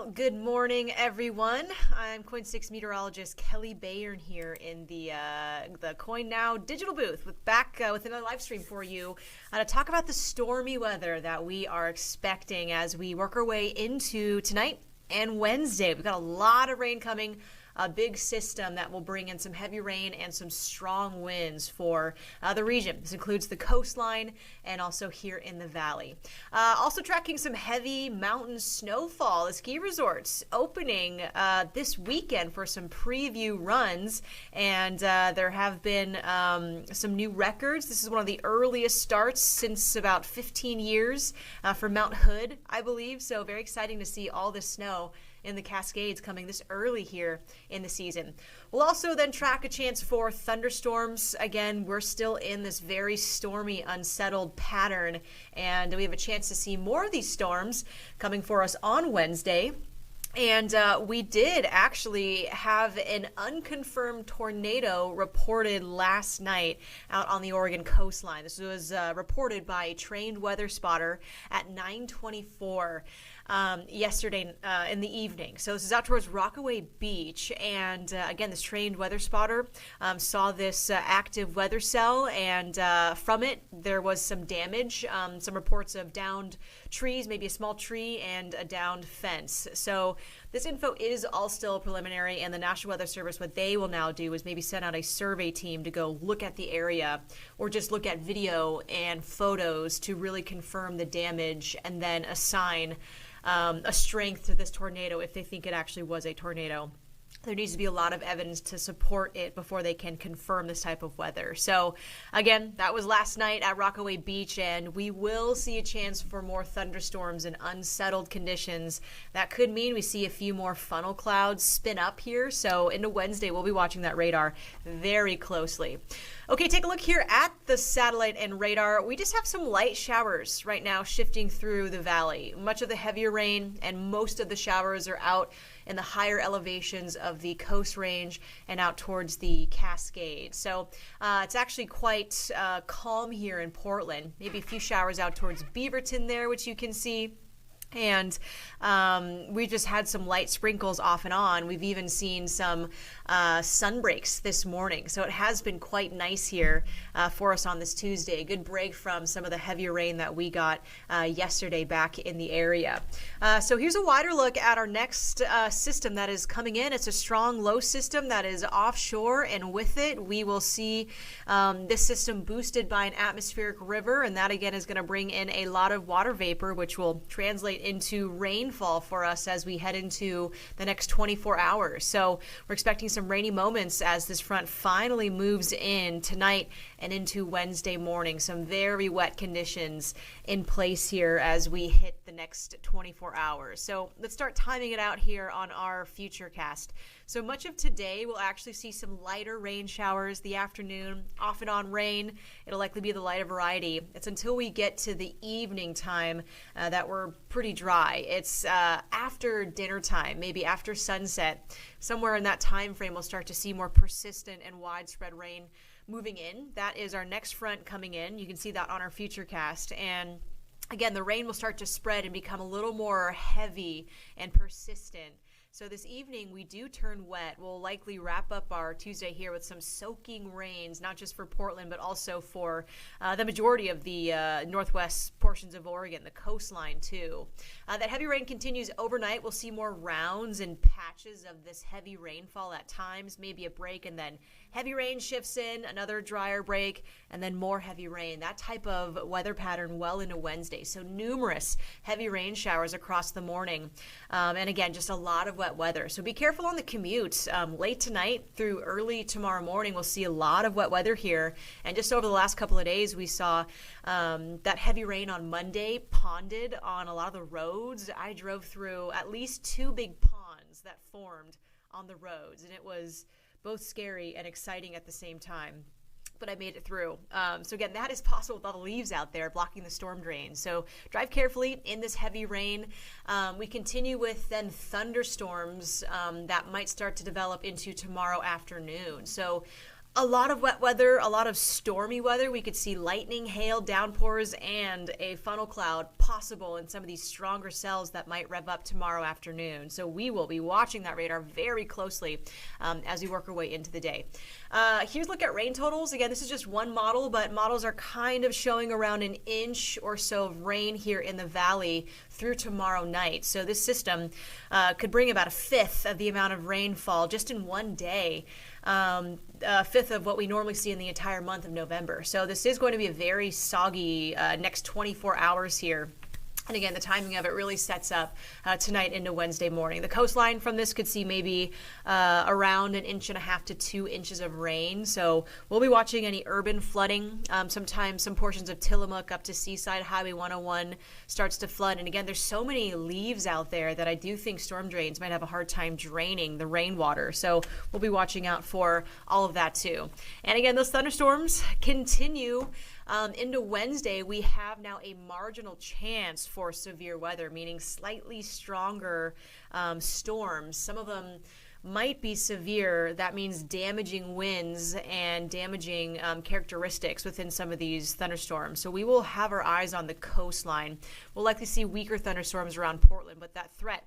Well, good morning, everyone. I'm KOIN 6 Meteorologist Kelley Bayern here in the KOIN Now digital booth with another live stream for you to talk about the stormy weather that we are expecting as we work our way into tonight and Wednesday. We've got a lot of rain coming. A big system that will bring in some heavy rain and some strong winds for the region. This includes the coastline and also here in the valley. Also tracking some heavy mountain snowfall. The ski resorts opening this weekend for some preview runs, and there have been some new records. This is one of the earliest starts since about 15 years for Mount Hood, I believe. So very exciting to see all this snow in the Cascades coming this early here in the season. We'll also then track a chance for thunderstorms. Again, we're still in this very stormy, unsettled pattern, and we have a chance to see more of these storms coming for us on Wednesday. And we did actually have an unconfirmed tornado reported last night out on the Oregon coastline. This was reported by a trained weather spotter at 9:24 yesterday in the evening. So this is out towards Rockaway Beach. And again, this trained weather spotter saw this active weather cell, and from it, there was some damage, some reports of downed trees, maybe a small tree and a downed fence. So this info is all still preliminary, and the National Weather Service, what they will now do is maybe send out a survey team to go look at the area or just look at video and photos to really confirm the damage and then assign a strength to this tornado if they think it actually was a tornado. There needs to be a lot of evidence to support it before they can confirm this type of weather. So again, that was last night at Rockaway Beach, and we will see a chance for more thunderstorms and unsettled conditions. That could mean we see a few more funnel clouds spin up here. So into Wednesday, we'll be watching that radar very closely. Okay, take a look here at the satellite and radar. We just have some light showers right now shifting through the valley. Much of the heavier rain and most of the showers are out in the higher elevations of the Coast Range and out towards the Cascades. So it's actually quite calm here in Portland. Maybe a few showers out towards Beaverton there, which you can see. And we just had some light sprinkles off and on. We've even seen some sun breaks this morning. So it has been quite nice here for us on this Tuesday. A good break from some of the heavier rain that we got yesterday back in the area. So here's a wider look at our next system that is coming in. It's a strong low system that is offshore, and with it we will see this system boosted by an atmospheric river, and that again is going to bring in a lot of water vapor, which will translate into rainfall for us as we head into the next 24 hours. So we're expecting some rainy moments as this front finally moves in tonight and into Wednesday morning. Some very wet conditions in place here as we hit the next 24 hours. So let's start timing it out here on our futurecast. So much of today we'll actually see some lighter rain showers. The afternoon, off and on rain. It'll likely be the lighter variety. It's until we get to the evening time that we're pretty dry. It's after dinner time, maybe after sunset. Somewhere in that time frame we'll start to see more persistent and widespread rain moving in. That is our next front coming in. You can see that on our futurecast. And again, the rain will start to spread and become a little more heavy and persistent. So this evening we do turn wet. We'll likely wrap up our Tuesday here with some soaking rains, not just for Portland, but also for the majority of the northwest portions of Oregon, the coastline too. That heavy rain continues overnight. We'll see more rounds and patches of this heavy rainfall at times, maybe a break, and then heavy rain shifts in, another drier break, and then more heavy rain. That type of weather pattern well into Wednesday. So numerous heavy rain showers across the morning. And again, just a lot of wet weather. So be careful on the commute. Late tonight through early tomorrow morning, we'll see a lot of wet weather here. And just over the last couple of days, we saw that heavy rain on Monday ponded on a lot of the roads. I drove through at least two big ponds that formed on the roads, and it was both scary and exciting at the same time. But I made it through. So again, that is possible with all the leaves out there blocking the storm drain. So drive carefully in this heavy rain. We continue with then thunderstorms that might start to develop into tomorrow afternoon. So A lot of wet weather, a lot of stormy weather. We could see lightning, hail, downpours, and a funnel cloud possible in some of these stronger cells that might rev up tomorrow afternoon. So we will be watching that radar very closely as we work our way into the day. Here's a look at rain totals. Again, this is just one model, but models are kind of showing around an inch or so of rain here in the valley through tomorrow night. So this system could bring about a fifth of the amount of rainfall just in one day. A fifth of what we normally see in the entire month of November. So this is going to be a very soggy next 24 hours here. And again, the timing of it really sets up tonight into Wednesday morning. The coastline from this could see maybe around 1.5 to 2 inches of rain. So we'll be watching any urban flooding. Sometimes some portions of Tillamook up to Seaside Highway 101 starts to flood. And again, there's so many leaves out there that I do think storm drains might have a hard time draining the rainwater. So we'll be watching out for all of that too. And again, those thunderstorms continue. Into Wednesday, we have now a marginal chance for severe weather, meaning slightly stronger storms. Some of them might be severe. That means damaging winds and damaging characteristics within some of these thunderstorms. So we will have our eyes on the coastline. We'll likely see weaker thunderstorms around Portland, but that threat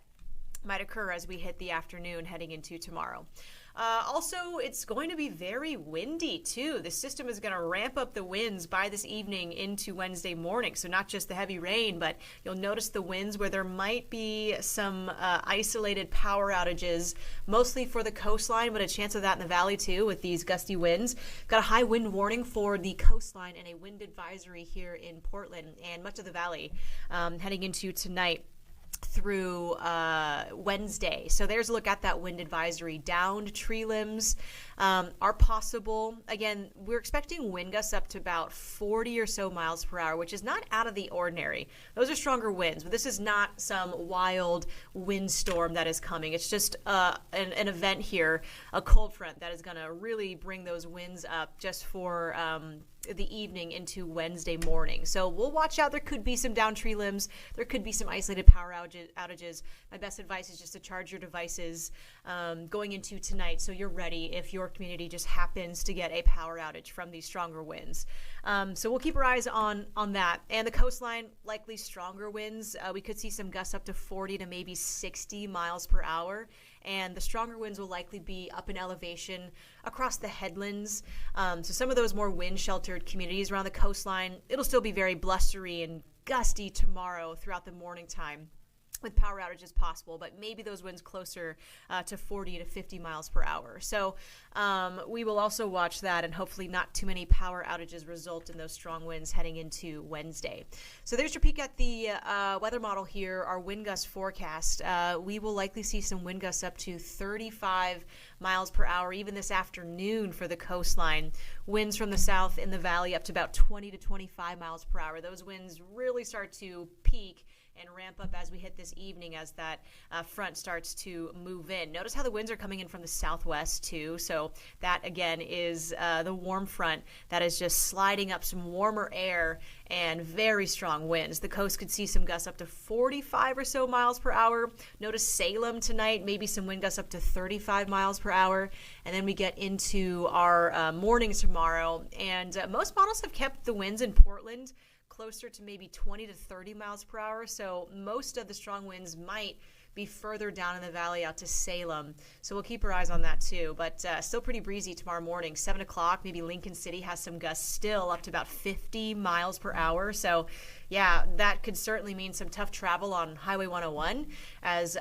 might occur as we hit the afternoon heading into tomorrow. Also, it's going to be very windy too. The system is going to ramp up the winds by this evening into Wednesday morning. So not just the heavy rain, but you'll notice the winds where there might be some isolated power outages, mostly for the coastline, but a chance of that in the valley too with these gusty winds. Got a high wind warning for the coastline and a wind advisory here in Portland and much of the valley heading into tonight through Wednesday. So there's a look at that wind advisory. Downed tree limbs are possible. Again, we're expecting wind gusts up to about 40 or so miles per hour, which is not out of the ordinary. Those are stronger winds, but this is not some wild windstorm that is coming. It's just an event here, a cold front that is going to really bring those winds up just for the evening into Wednesday morning. So we'll watch out. There could be some downed tree limbs. There could be some isolated power outages. My best advice is just to charge your devices going into tonight so you're ready if your community just happens to get a power outage from these stronger winds. So we'll keep our eyes on that. And the coastline, likely stronger winds. We could see some gusts up to 40 to maybe 60 miles per hour. And the stronger winds will likely be up in elevation across the headlands. So some of those more wind-sheltered communities around the coastline, it'll still be very blustery and gusty tomorrow throughout the morning time, with power outages possible, but maybe those winds closer to 40 to 50 miles per hour. So we will also watch that, and hopefully not too many power outages result in those strong winds heading into Wednesday. So there's your peek at the weather model here, our wind gust forecast. We will likely see some wind gusts up to 35 miles per hour, even this afternoon for the coastline. Winds from the south in the valley up to about 20 to 25 miles per hour. Those winds really start to peak and ramp up as we hit this evening as that front starts to move in. Notice how the winds are coming in from the southwest too. So that again is the warm front that is just sliding up some warmer air and very strong winds. The coast could see some gusts up to 45 or so miles per hour. Notice Salem tonight, maybe some wind gusts up to 35 miles per hour. And then we get into our morning tomorrow. And most models have kept the winds in Portland closer to maybe 20 to 30 miles per hour. So most of the strong winds might be further down in the valley out to Salem. So we'll keep our eyes on that too. But still pretty breezy tomorrow morning. 7 o'clock, maybe Lincoln City has some gusts still up to about 50 miles per hour. So yeah, that could certainly mean some tough travel on Highway 101 as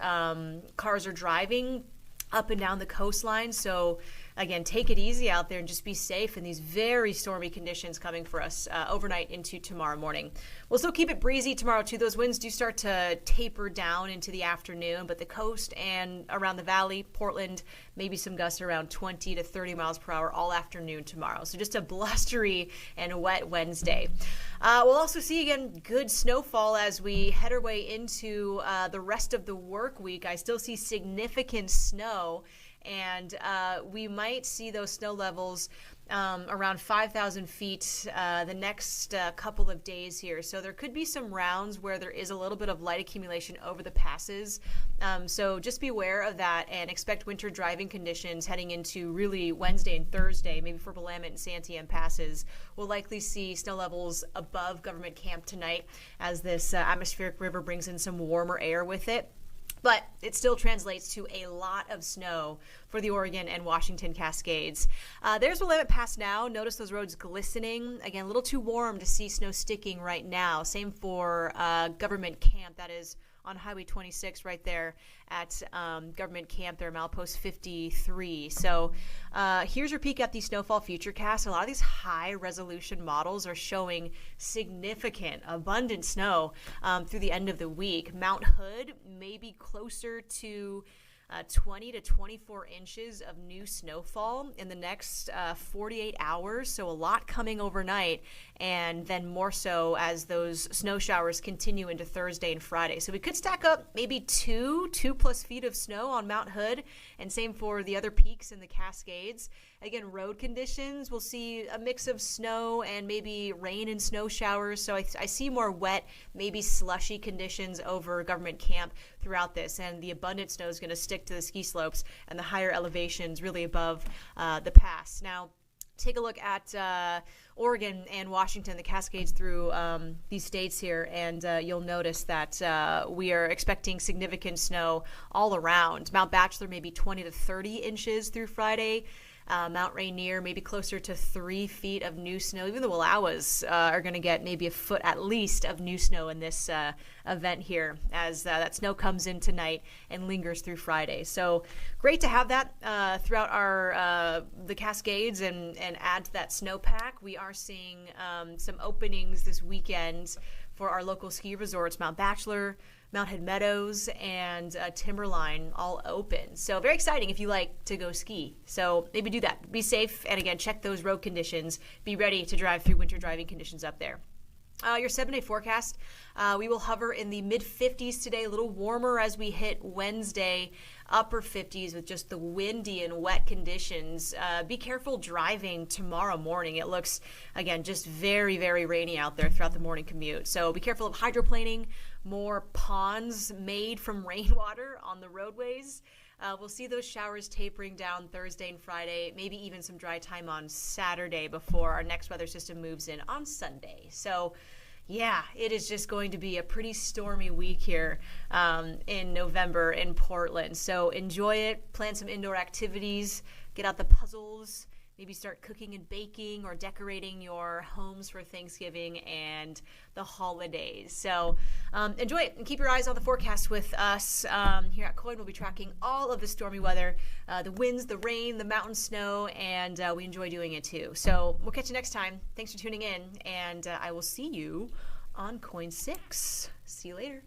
cars are driving up and down the coastline. So again, take it easy out there and just be safe in these very stormy conditions coming for us overnight into tomorrow morning. We'll still keep it breezy tomorrow too. Those winds do start to taper down into the afternoon, but the coast and around the valley, Portland, maybe some gusts around 20 to 30 miles per hour all afternoon tomorrow. So just a blustery and wet Wednesday. We'll also see again good snowfall as we head our way into the rest of the work week. I still see significant snow, and we might see those snow levels around 5,000 feet the next couple of days here. So there could be some rounds where there is a little bit of light accumulation over the passes. So just be aware of that and expect winter driving conditions heading into really Wednesday and Thursday, maybe for Willamette and Santiam passes. We'll likely see snow levels above Government Camp tonight as this atmospheric river brings in some warmer air with it. But it still translates to a lot of snow for the Oregon and Washington Cascades. There's Willamette Pass now. Notice those roads glistening. Again, a little too warm to see snow sticking right now. Same for Government Camp. That is on Highway 26 right there at Government Camp there, milepost 53. So here's your peek at the snowfall futurecast. A lot of these high resolution models are showing significant, abundant snow through the end of the week. Mount Hood may be closer to 20 to 24 inches of new snowfall in the next 48 hours. So a lot coming overnight, and then more so as those snow showers continue into Thursday and Friday. So we could stack up maybe 2+ feet of snow on Mount Hood, and same for the other peaks in the Cascades. Again, road conditions, we'll see a mix of snow and maybe rain and snow showers. So I see more wet, maybe slushy conditions over Government Camp throughout this. And the abundant snow is going to stick to the ski slopes and the higher elevations really above the pass. Now, take a look at Oregon and Washington, the Cascades through these states here, and you'll notice that we are expecting significant snow all around. Mount Bachelor maybe 20 to 30 inches through Friday. Mount Rainier, maybe closer to 3 feet of new snow. Even the Wallowas are going to get maybe a foot at least of new snow in this event here as that snow comes in tonight and lingers through Friday. So great to have that throughout our the Cascades and add to that snowpack. We are seeing some openings this weekend for our local ski resorts, Mount Bachelor, Mount Hood Meadows, and Timberline all open. So very exciting if you like to go ski. So maybe do that. Be safe, and again, check those road conditions. Be ready to drive through winter driving conditions up there. Your 7-day forecast, we will hover in the mid-50s today, a little warmer as we hit Wednesday, upper 50s with just the windy and wet conditions. Be careful driving tomorrow morning. It looks, again, just very, very rainy out there throughout the morning commute. So be careful of hydroplaning, more ponds made from rainwater on the roadways. We'll see those showers tapering down Thursday and Friday, maybe even some dry time on Saturday before our next weather system moves in on Sunday. So, yeah, it is just going to be a pretty stormy week here in November in Portland. So enjoy it, plan some indoor activities, get out the puzzles, maybe start cooking and baking or decorating your homes for Thanksgiving and the holidays. So enjoy it and keep your eyes on the forecast with us. Here at KOIN, we'll be tracking all of the stormy weather, the winds, the rain, the mountain snow, and we enjoy doing it too. So we'll catch you next time. Thanks for tuning in, and I will see you on KOIN 6. See you later.